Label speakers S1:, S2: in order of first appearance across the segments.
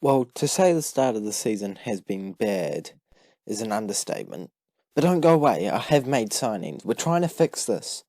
S1: Well, to say the start of the season has been bad is an understatement. But don't go away, I have made signings. We're trying to fix this.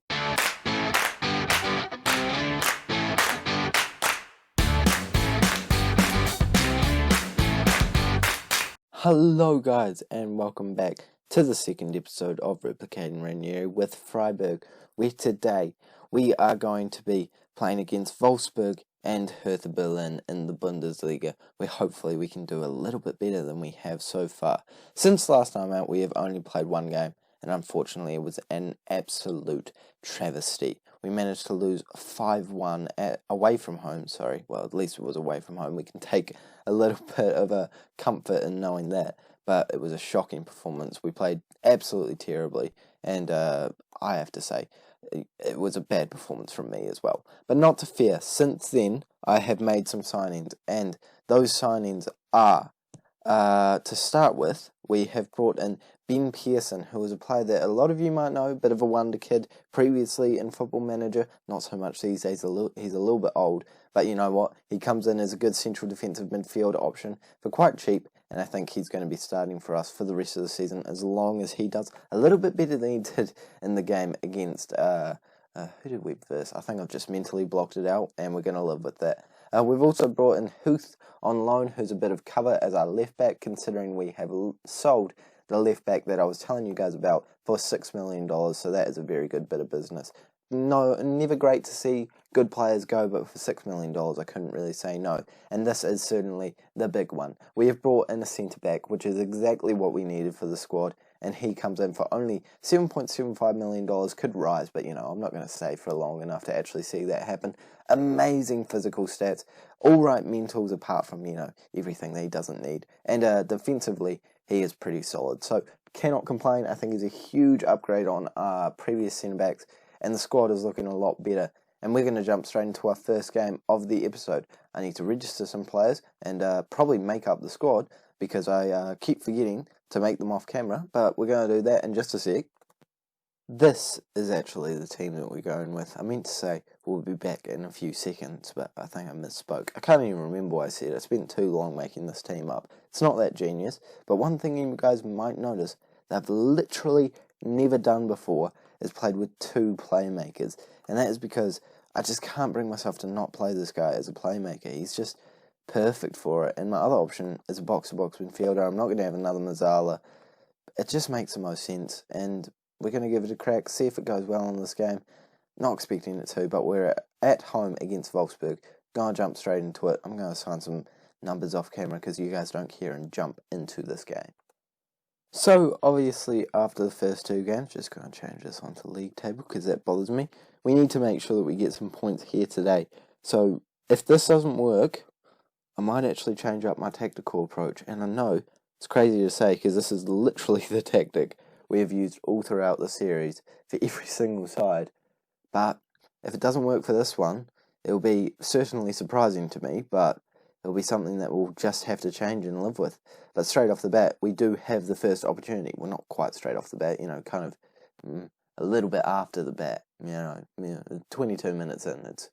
S1: Hello guys, and welcome back to the second episode of Replicating Ranieri with Freiburg, where today we are going to be playing against Wolfsberg and Hertha Berlin in the Bundesliga, where hopefully we can do a little bit better than we have so far. Since last time out, we have only played one game, and unfortunately it was an absolute travesty. We managed to lose 5-1 away from home, well, at least it was away from home. We can take a little bit of a comfort in knowing that, but it was a shocking performance. We played absolutely terribly, and I have to say, it was a bad performance from me as well. But not to fear, since then, I have made some signings, and those signings are, to start with, we have brought in Ben Pearson, who is a player that a lot of you might know, a bit of a wonder kid, previously in Football Manager, not so much these days, he's a little bit old, but you know what, he comes in as a good central defensive midfield option for quite cheap, and I think he's going to be starting for us for the rest of the season, as long as he does a little bit better than he did in the game against, who did we verse? I think I've just mentally blocked it out, and we're going to live with that. We've also brought in Huth on loan, who's a bit of cover as our left back, considering we have sold the left back that I was telling you guys about for $6 million, so that is a very good bit of business. No, never great to see good players go, but for $6 million I couldn't really say no, and this is certainly the big one. We have brought in a centre-back, which is exactly what we needed for the squad, and he comes in for only $7.75 million, could rise, but you know, I'm not going to stay for long enough to actually see that happen. Amazing physical stats, alright mentals apart from, you know, everything that he doesn't need, and defensively, he is pretty solid, so cannot complain. I think he's a huge upgrade on our previous centre-backs, and the squad is looking a lot better. And we're going to jump straight into our first game of the episode. I need to register some players and probably make up the squad, because I keep forgetting to make them off camera, but we're going to do that in just a sec. This is actually the team that we're going with. I meant to say we'll be back in a few seconds, but I think I misspoke. I can't even remember what I said. I spent too long making this team up. It's not that genius, but one thing you guys might notice that I've literally never done before is played with two playmakers, and that is because I just can't bring myself to not play this guy as a playmaker. He's just perfect for it, and my other option is a box-to-box midfielder. I'm not going to have another Mazzala. It just makes the most sense, and we're going to give it a crack, see if it goes well in this game. Not expecting it to, but we're at home against Wolfsburg. Going to jump straight into it. I'm going to sign some numbers off camera because you guys don't care, and jump into this game. So, obviously, after the first two games, just going to change this onto league table because that bothers me. We need to make sure that we get some points here today. So, if this doesn't work, I might actually change up my tactical approach. And I know it's crazy to say because this is literally the tactic we have used all throughout the series for every single side. But if it doesn't work for this one, it'll be certainly surprising to me, but it'll be something that we'll just have to change and live with. But straight off the bat, we do have the first opportunity. Well, not quite straight off the bat, you know, kind of a little bit after the bat. You know, 22 minutes in, it's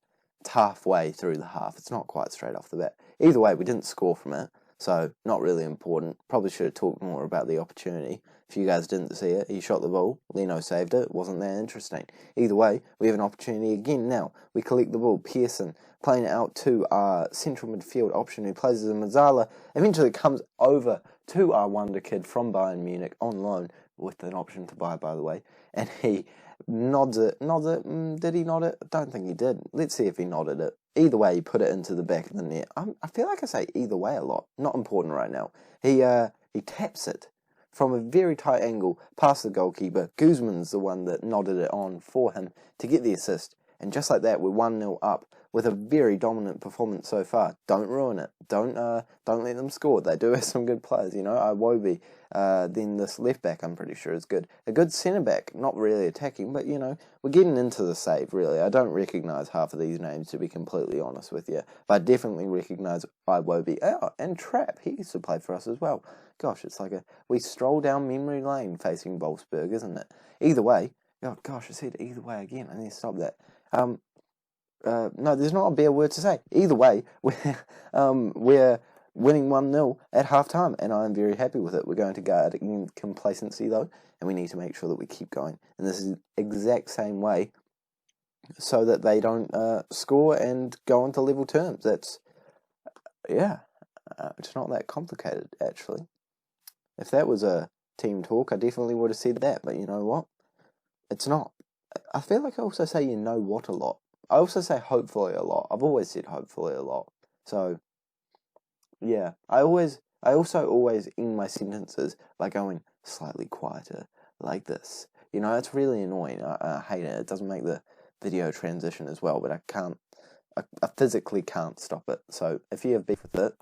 S1: halfway through the half. It's not quite straight off the bat. Either way, we didn't score from it, so not really important. Probably should have talked more about the opportunity. If you guys didn't see it, he shot the ball, Leno saved it, wasn't that interesting. Either way, we have an opportunity again now. We collect the ball, Pearson playing it out to our central midfield option who plays as a Mazzala, eventually comes over to our wonder kid from Bayern Munich on loan, with an option to buy, by the way, and he nods it, did he nod it? I don't think he did. Let's see if he nodded it. Either way, he put it into the back of the net. I feel like I say either way a lot, not important right now. He taps it from a very tight angle past the goalkeeper. Guzman's the one that nodded it on for him to get the assist. And just like that, we're 1-0 up with a very dominant performance so far. Don't ruin it. Don't let them score. They do have some good players, you know. Iwobi, then this left back, I'm pretty sure is good. A good centre back, not really attacking, but you know, we're getting into the save. Really, I don't recognise half of these names, to be completely honest with you, but I definitely recognise Iwobi. Oh, and Trapp, he used to play for us as well. Gosh, it's like we stroll down memory lane facing Wolfsburg, isn't it? Either way, oh gosh, I said either way again. I need to stop that. No, there's not a better word to say. Either way, we're winning 1-0 at half-time, and I'm very happy with it. We're going to guard against complacency, though, and we need to make sure that we keep going. And this is the exact same way so that they don't score and go on to level terms. It's not that complicated, actually. If that was a team talk, I definitely would have said that, but you know what? It's not. I feel like I also say you know what a lot. I also say hopefully a lot. I've always said hopefully a lot. So, yeah. I also always end my sentences by going slightly quieter, like this. You know, it's really annoying. I hate it. It doesn't make the video transition as well, but I physically can't stop it. So, if you have beef with it,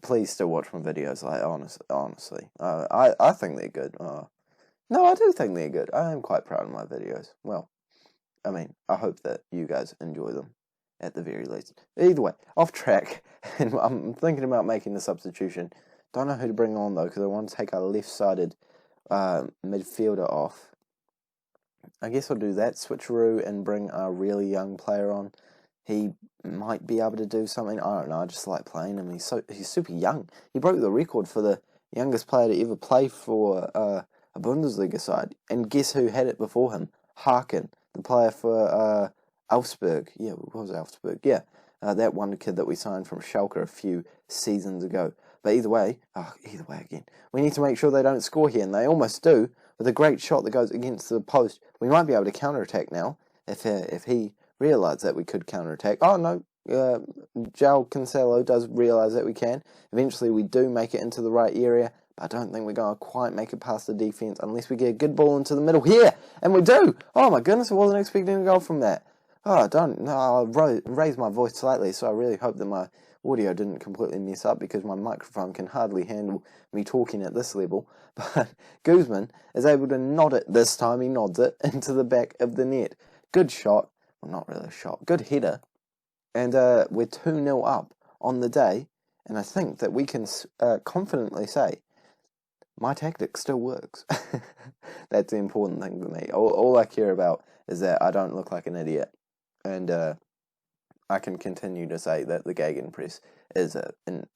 S1: please still watch my videos. Like, honestly. I think they're good. No, I do think they're good. I am quite proud of my videos. Well, I mean, I hope that you guys enjoy them, at the very least. Either way, off track, and I'm thinking about making the substitution. Don't know who to bring on, though, because I want to take our left-sided midfielder off. I guess I'll do that switcheroo and bring a really young player on. He might be able to do something. I don't know, I just like playing him. He's super young. He broke the record for the youngest player to ever play for a Bundesliga side. And guess who had it before him? Harkin, the player for Augsburg. Yeah, it was Augsburg. Yeah, that one kid that we signed from Schalke a few seasons ago. But either way again, we need to make sure they don't score here, and they almost do, with a great shot that goes against the post. We might be able to counter-attack now, if he realised that we could counter-attack. Oh, no, João Cancelo does realise that we can. Eventually we do make it into the right area, but I don't think we're going to quite make it past the defence unless we get a good ball into the middle here, and we do! Oh my goodness, I wasn't expecting a goal from that. Oh, I raised my voice slightly, so I really hope that my audio didn't completely mess up, because my microphone can hardly handle me talking at this level. But Guzman is able to nod it this time. He nods it into the back of the net. Good shot. Well, not really a shot. Good header. And we're 2-0 up on the day. And I think that we can confidently say my tactic still works. That's the important thing for me. All I care about is that I don't look like an idiot. And I can continue to say that the gegenpress is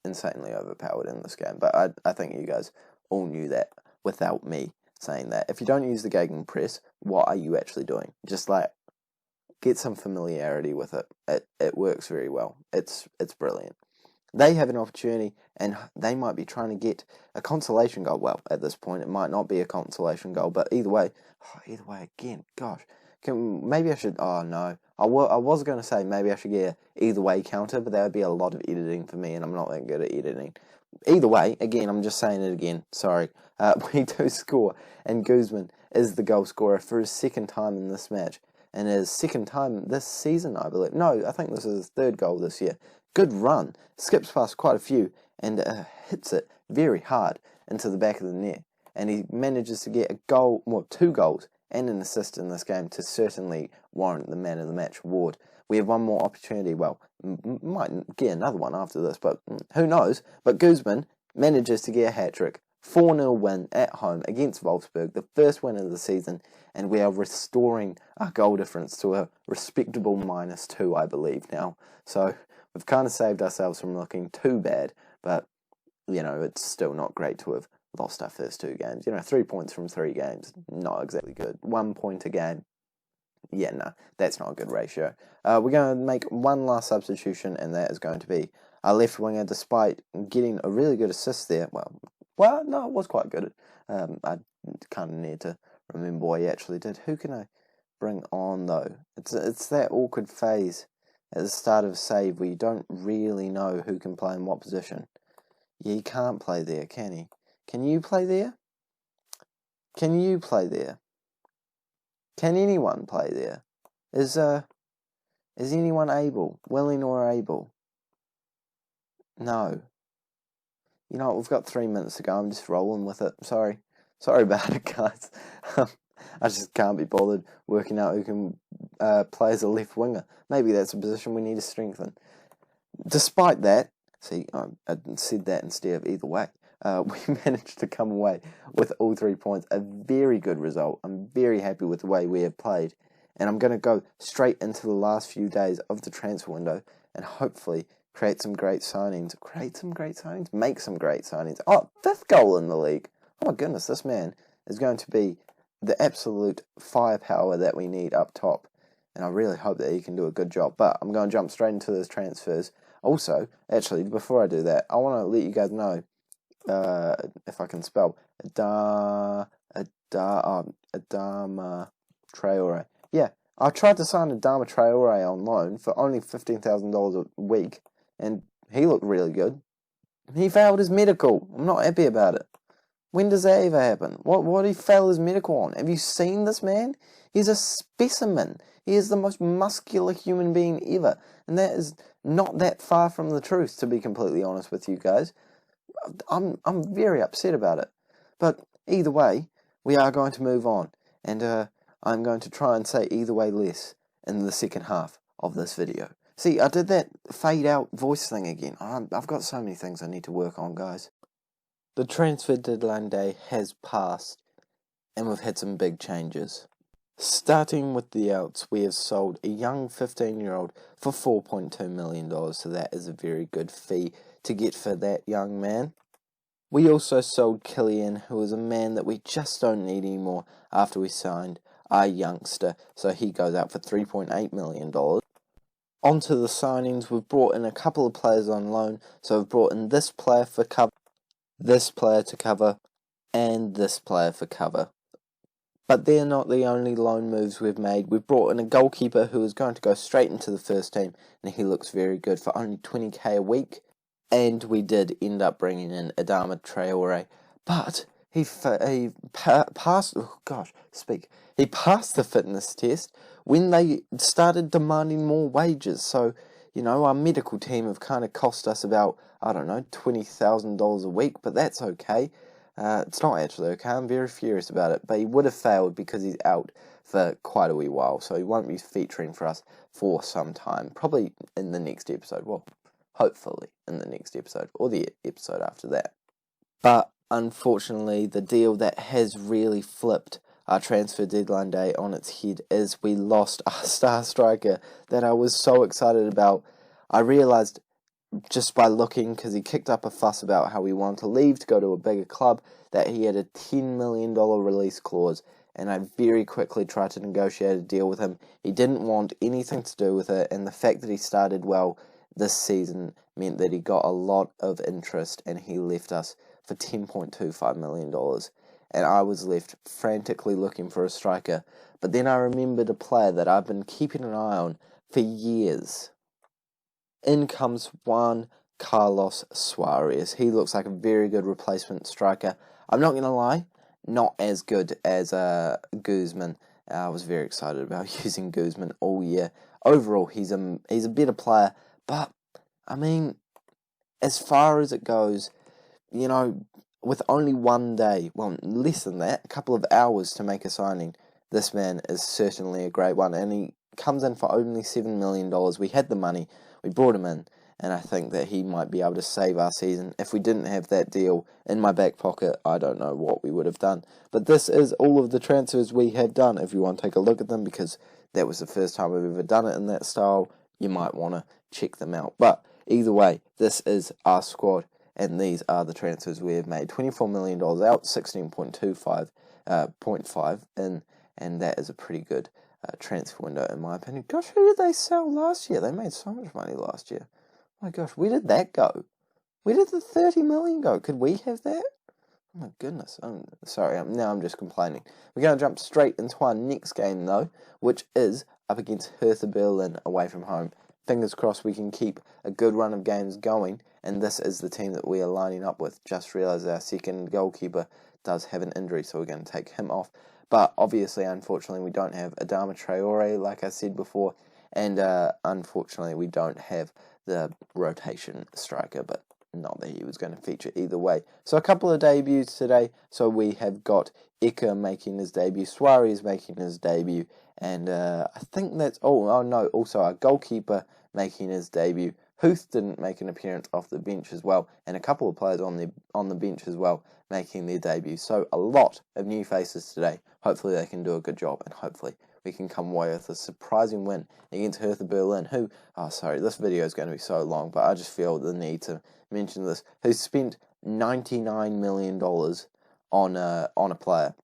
S1: insanely overpowered in this game. But I think you guys all knew that without me saying that. If you don't use the gegenpress, what are you actually doing? Just like, get some familiarity with it. It works very well. It's brilliant. They have an opportunity, and they might be trying to get a consolation goal. Well, at this point, it might not be a consolation goal, but either way again, gosh. Maybe I should, oh no, I was going to say maybe I should get an either way counter, but that would be a lot of editing for me, and I'm not that good at editing. Either way, again, I'm just saying it again, sorry, we do score, and Guzman is the goal scorer for his second time in this match, and his second time this season, I believe. No, I think this is his third goal this year. Good run, skips past quite a few, and hits it very hard into the back of the net, and he manages to get a goal, well, 2 goals, and an assist in this game to certainly warrant the man of the match award. We have one more opportunity. Well, might get another one after this, but who knows? But Guzman manages to get a hat-trick. 4-0 win at home against Wolfsberg, the first win of the season, and we are restoring our goal difference to a respectable -2, I believe, now. So we've kind of saved ourselves from looking too bad, but, you know, it's still not great to have lost our first 2 games. You know, 3 points from 3 games, not exactly good. 1 point a game, yeah, no, that's not a good ratio. We're going to make one last substitution, and that is going to be our left winger, despite getting a really good assist there. Well, no, it was quite good. I kind of need to remember what he actually did. Who can I bring on, though? It's that awkward phase at the start of a save where you don't really know who can play in what position. Yeah, he can't play there, can he? Can you play there? Can you play there? Can anyone play there? Is anyone able, willing or able? No. You know what, we've got 3 minutes to go. I'm just rolling with it. Sorry about it, guys. I just can't be bothered working out who can play as a left winger. Maybe that's a position we need to strengthen. Despite that, see, I said that instead of either way. We managed to come away with all 3 points. A very good result. I'm very happy with the way we have played. And I'm going to go straight into the last few days of the transfer window and hopefully create some great signings, make some great signings. Oh, 5th goal in the league. Oh my goodness, this man is going to be the absolute firepower that we need up top. And I really hope that he can do a good job. But I'm going to jump straight into those transfers. Also, actually, before I do that, I want to let you guys know, if I can spell, Adama Traore. Yeah, I tried to sign Adama Traore on loan for only $15,000 a week, and he looked really good. He failed his medical. I'm not happy about it. When does that ever happen? What did he fail his medical on? Have you seen this man? He's a specimen. He is the most muscular human being ever. And that is not that far from the truth, to be completely honest with you guys. I'm very upset about it. But either way, we are going to move on. And I'm going to try and say either way less in the second half of this video. See, I did that fade out voice thing again. I've got so many things I need to work on, guys. The transfer deadline day has passed, and we've had some big changes. Starting with the outs, we have sold a young 15-year-old for $4.2 million, so that is a very good fee to get for that young man. We also sold Killian, who is a man that we just don't need anymore after we signed our youngster, so he goes out for $3.8 million. Onto the signings, we've brought in a couple of players on loan, so we've brought in this player for cover, this player to cover, and this player for cover. But they're not the only loan moves we've made. We've brought in a goalkeeper who is going to go straight into the first team, and he looks very good for only $20k a week. And we did end up bringing in Adama Traore, but he passed. Oh gosh, he passed the fitness test when they started demanding more wages. So, you know, our medical team have kind of cost us about, I don't know, $20,000 a week, but that's okay. It's not actually okay. I'm very furious about it, but he would have failed because he's out for quite a wee while, so he won't be featuring for us for some time. Probably in the next episode. Well, hopefully in the next episode or the episode after that. But unfortunately, the deal that has really flipped our transfer deadline day on its head is we lost our star striker that I was so excited about. I realised just by looking, because he kicked up a fuss about how he wanted to leave to go to a bigger club, that he had a $10 million release clause, and I very quickly tried to negotiate a deal with him. He didn't want anything to do with it, and the fact that he started well this season meant that he got a lot of interest, and he left us for $10.25 million. And I was left frantically looking for a striker, but then I remembered a player that I've been keeping an eye on for years. In comes Juan Carlos Suarez. He looks like a very good replacement striker. I'm not going to lie, not as good as Guzman. I was very excited about using Guzman all year. Overall, he's a better player, but, I mean, as far as it goes, you know, with only one day, well, less than that, a couple of hours to make a signing, this man is certainly a great one, and he comes in for only $7 million. We had the money. We brought him in, and I think that he might be able to save our season. If we didn't have that deal in my back pocket, I don't know what we would have done. But this is all of the transfers we have done. If you want to take a look at them, because that was the first time we've ever done it in that style, you might want to check them out. But either way, this is our squad, and these are the transfers we have made. $24 million out, 16.25 in, and that is a pretty good transfer window in my opinion. Gosh, who did they sell last year? They made so much money last year. My gosh, where did that go? Where did the 30 million go? Could we have that? Oh my goodness. I'm sorry, now I'm just complaining. We're going to jump straight into our next game though, which is up against Hertha Berlin away from home. Fingers crossed we can keep a good run of games going, and this is the team that we are lining up with. Just realised our second goalkeeper does have an injury, so we're going to take him off. But obviously, unfortunately, we don't have Adama Traore, like I said before, and unfortunately, we don't have the rotation striker, but not that he was going to feature either way. So a couple of debuts today. So we have got Eka making his debut, Suarez making his debut, and I think that's also our goalkeeper making his debut. Huth didn't make an appearance off the bench as well, and a couple of players on the bench as well making their debut. So a lot of new faces today. Hopefully they can do a good job, and hopefully we can come away with a surprising win against Hertha Berlin, who, this video is going to be so long, but I just feel the need to mention this, who spent $99 million on a player.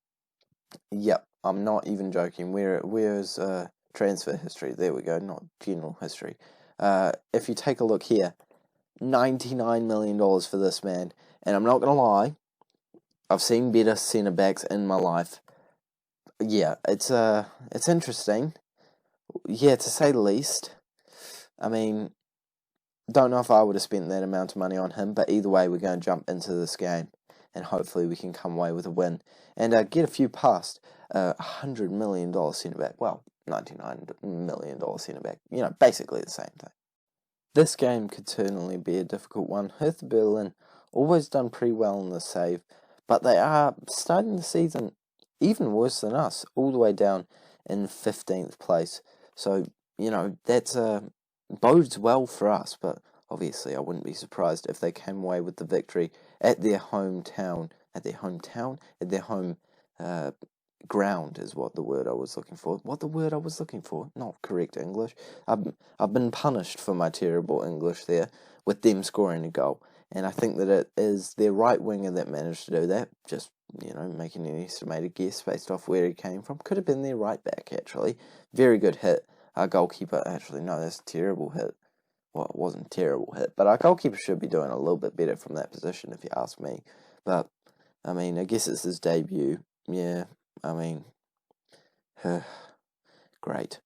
S1: Yep, I'm not even joking. Where's transfer history? There we go, not general history. If you take a look here, $99 million for this man, and I'm not going to lie, I've seen better centre-backs in my life. Yeah, it's interesting. Yeah, to say the least. I mean, don't know if I would have spent that amount of money on him, but either way, we're going to jump into this game, and hopefully we can come away with a win, and get a few past $100 million centre-back. Well, $99 million centre-back. You know, basically the same thing. This game could certainly be a difficult one. Hertha Berlin always done pretty well in the save, but they are starting the season even worse than us, all the way down in 15th place. So, you know, that's bodes well for us, but obviously I wouldn't be surprised if they came away with the victory at their home ground is what the word I was looking for. Not correct English. I've been punished for my terrible English there with them scoring a goal, and I think that it is their right winger that managed to do that. Just, you know, making an estimated guess based off where he came from. Could have been their right back, actually. Very good hit. Our goalkeeper, actually, no, that's a terrible hit. Well, it wasn't a terrible hit, but our goalkeeper should be doing a little bit better from that position, if you ask me. But, I mean, I guess it's his debut. Yeah, I mean, great.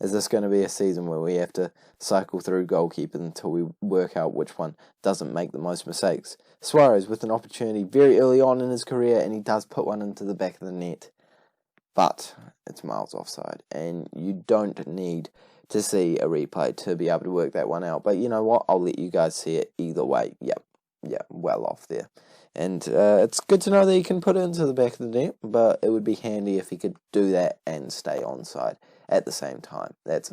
S1: Is this going to be a season where we have to cycle through goalkeepers until we work out which one doesn't make the most mistakes? Suarez with an opportunity very early on in his career, and he does put one into the back of the net. But it's miles offside, and you don't need to see a replay to be able to work that one out. But you know what? I'll let you guys see it either way. Yep, well off there. And it's good to know that he can put it into the back of the net, but it would be handy if he could do that and stay onside at the same time. That's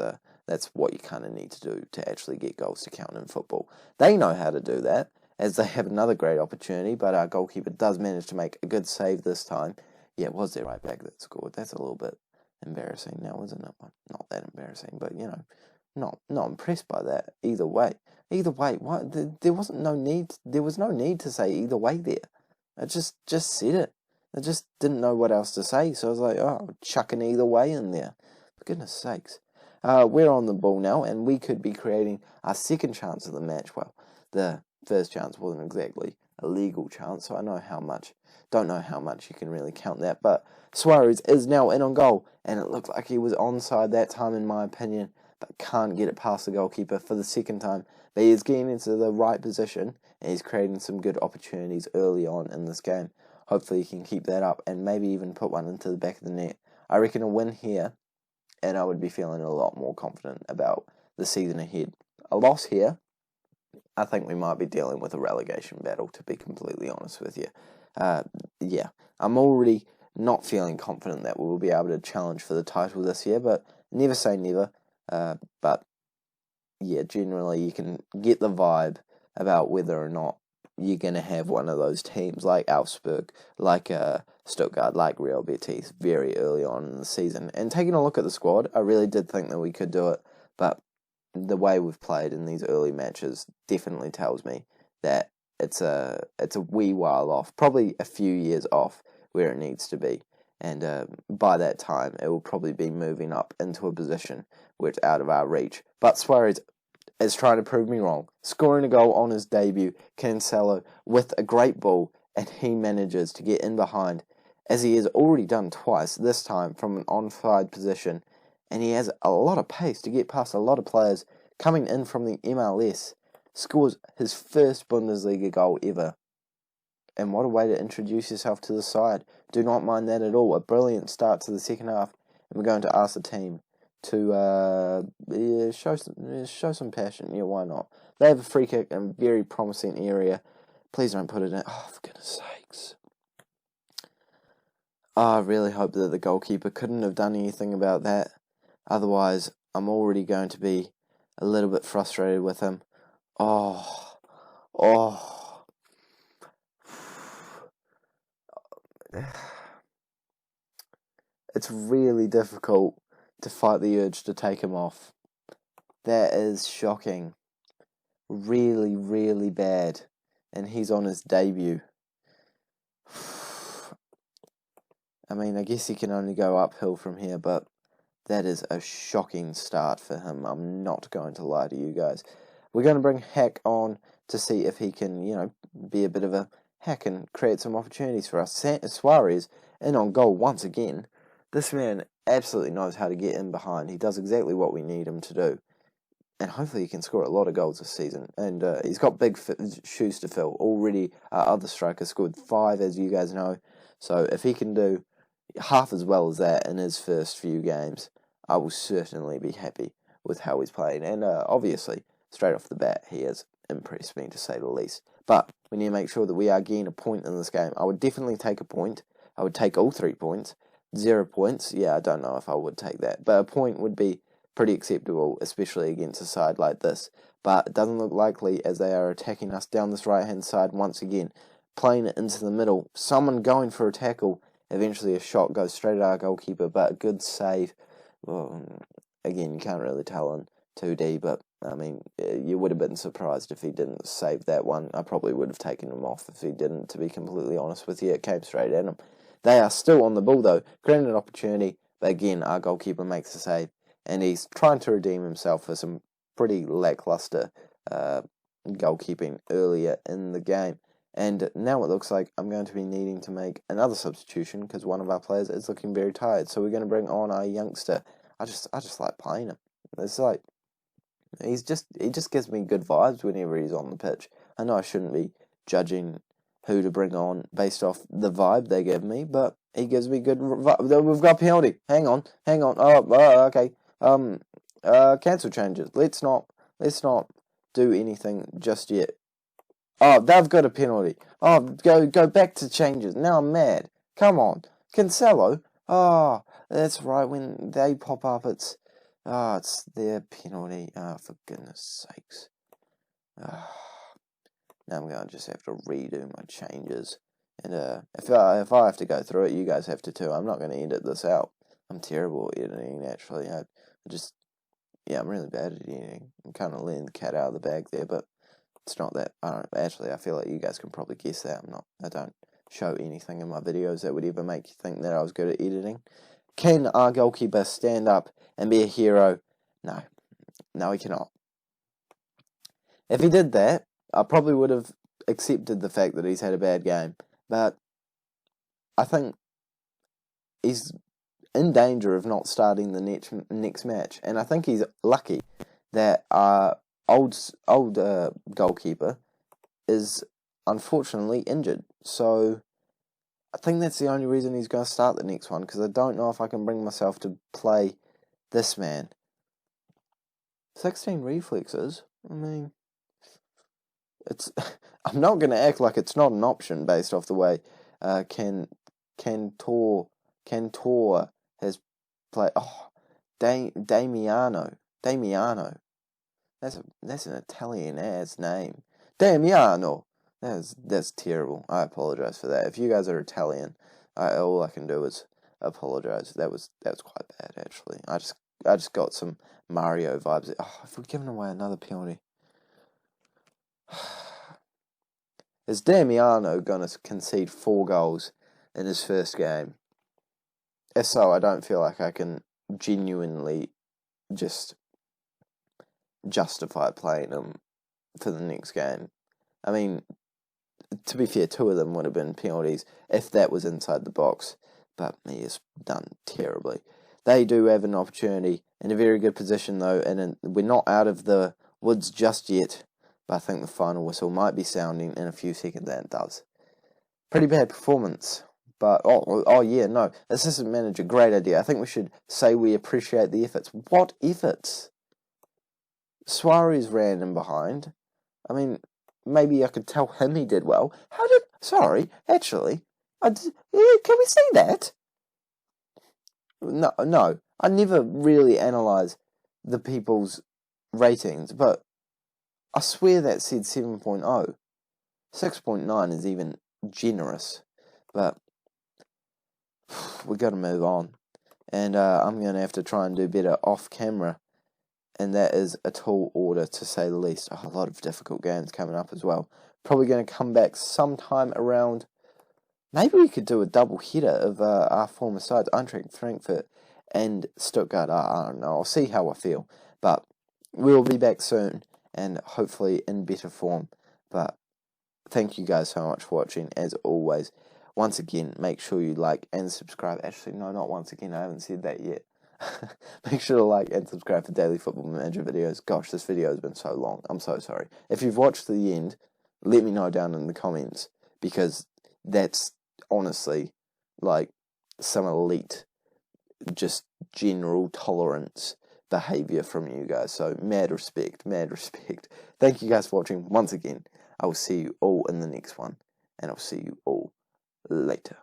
S1: what you kind of need to do to actually get goals to count in football. They know how to do that, as they have another great opportunity, but our goalkeeper does manage to make a good save this time. Yeah, it was their right back that scored. That's a little bit embarrassing now, isn't it? Not that embarrassing, but, you know, not impressed by that either way. Either way, what? There was no need to say either way there. I just said it. I just didn't know what else to say, so I was like, chuck an either way in there. For goodness sakes. We're on the ball now, and we could be creating our second chance of the match. Well, the first chance wasn't exactly a legal chance, so don't know how much you can really count that, but Suarez is now in on goal, and it looked like he was onside that time in my opinion, but can't get it past the goalkeeper for the second time. But he is getting into the right position, and he's creating some good opportunities early on in this game. Hopefully he can keep that up, and maybe even put one into the back of the net. I reckon a win here, and I would be feeling a lot more confident about the season ahead. A loss here, I think we might be dealing with a relegation battle, to be completely honest with you. Yeah, I'm already not feeling confident that we will be able to challenge for the title this year, but never say never. But yeah, generally you can get the vibe about whether or not you're going to have one of those teams like Augsburg, like Stuttgart, like Real Betis very early on in the season. And taking a look at the squad, I really did think that we could do it, but the way we've played in these early matches definitely tells me that it's a wee while off, probably a few years off where it needs to be. And by that time, it will probably be moving up into a position where it's out of our reach. But Suarez is trying to prove me wrong, scoring a goal on his debut. Cancelo with a great ball, and he manages to get in behind, as he has already done twice, this time from an onside position. And he has a lot of pace to get past a lot of players coming in from the MLS. Scores his first Bundesliga goal ever. And what a way to introduce yourself to the side. Do not mind that at all. A brilliant start to the second half. And we're going to ask the team to show some passion. Yeah, why not? They have a free kick in a very promising area. Please don't put it in. Oh, for goodness sakes. I really hope that the goalkeeper couldn't have done anything about that. Otherwise, I'm already going to be a little bit frustrated with him. Oh. it's really difficult to fight the urge to take him off. That is shocking. Really, really bad. And he's on his debut. I mean, I guess he can only go uphill from here, but that is a shocking start for him. I'm not going to lie to you guys. We're going to bring Hack on to see if he can, be a bit of a hack and create some opportunities for us. Suarez in on goal once again. This man absolutely knows how to get in behind. He does exactly what we need him to do. And hopefully he can score a lot of goals this season. And he's got big shoes to fill. Already our other striker scored 5, as you guys know. So if he can do half as well as that in his first few games, I will certainly be happy with how he's playing. And obviously, straight off the bat, he has impressed me, to say the least. But we need to make sure that we are getting a point in this game. I would definitely take a point. I would take all 3 points. 0 points, yeah, I don't know if I would take that. But a point would be pretty acceptable, especially against a side like this. But it doesn't look likely as they are attacking us down this right-hand side once again. Playing it into the middle. Someone going for a tackle. Eventually a shot goes straight at our goalkeeper, but a good save. Well, again, you can't really tell in 2D, but I mean, you would have been surprised if he didn't save that one. I probably would have taken him off if he didn't, to be completely honest with you. It came straight at him. They are still on the ball, though. Creating an opportunity, but again, our goalkeeper makes a save, and he's trying to redeem himself for some pretty lackluster goalkeeping earlier in the game. And now it looks like I'm going to be needing to make another substitution because one of our players is looking very tired. So we're going to bring on our youngster. I just like playing him. It's like he just gives me good vibes whenever he's on the pitch. I know I shouldn't be judging who to bring on based off the vibe they give me, but he gives me good vibe. We've got penalty. Hang on. Oh, okay. Cancel changes. Let's not do anything just yet. Oh, they've got a penalty. Oh, go back to changes. Now I'm mad. Come on. Cancelo. Oh, that's right. When they pop up, it's their penalty. Oh, for goodness sakes. Now I'm going to just have to redo my changes. And if I have to go through it, you guys have to too. I'm not going to edit this out. I'm terrible at editing, actually. I'm really bad at editing. I'm kind of letting the cat out of the bag there, but it's not that. I feel like you guys can probably guess that. I don't show anything in my videos that would ever make you think that I was good at editing. Can our goalkeeper stand up and be a hero? No, he cannot. If he did that, I probably would have accepted the fact that he's had a bad game. But I think he's in danger of not starting the next match. And I think he's lucky that our old goalkeeper is unfortunately injured. So I think that's the only reason he's going to start the next one, because I don't know if I can bring myself to play this man. 16 reflexes? I mean, I'm not going to act like it's not an option based off the way Cantor has played. Oh, Damiano. That's an Italian ass name. Damiano. That's terrible. I apologize for that. If you guys are Italian, all I can do is apologize. That was quite bad, actually. I just got some Mario vibes. Oh, if we're giving away another penalty. Is Damiano going to concede 4 goals in his first game? If so, I don't feel like I can genuinely just justify playing him for the next game. I mean, to be fair, 2 of them would have been penalties if that was inside the box, but he has done terribly. They do have an opportunity in a very good position, though, and we're not out of the woods just yet, but I think the final whistle might be sounding in a few seconds, and it does. Pretty bad performance, but, assistant manager, great idea. I think we should say we appreciate the efforts. What efforts? Suarez ran in behind. I mean, maybe I could tell him he did well. Can we see that? No, I never really analyse the people's ratings, but I swear that said 7.0. 6.9 is even generous, but we got to move on. and I'm going to have to try and do better off camera, and that is a tall order to say the least. A lot of difficult games coming up as well. Probably going to come back sometime around, maybe we could do a double header of our former sides, Eintracht Frankfurt and Stuttgart. I don't know, I'll see how I feel, but we'll be back soon, and hopefully in better form. But thank you guys so much for watching, as always. Once again, make sure you like and subscribe. Actually, no, not once again, I haven't said that yet. Make sure to like and subscribe for daily Football Manager videos. Gosh, this video has been so long. I'm so sorry. If you've watched to the end, let me know down in the comments, because that's honestly like some elite, just general tolerance behavior from you guys. So mad respect, mad respect. Thank you guys for watching once again. I will see you all in the next one, and I'll see you all later.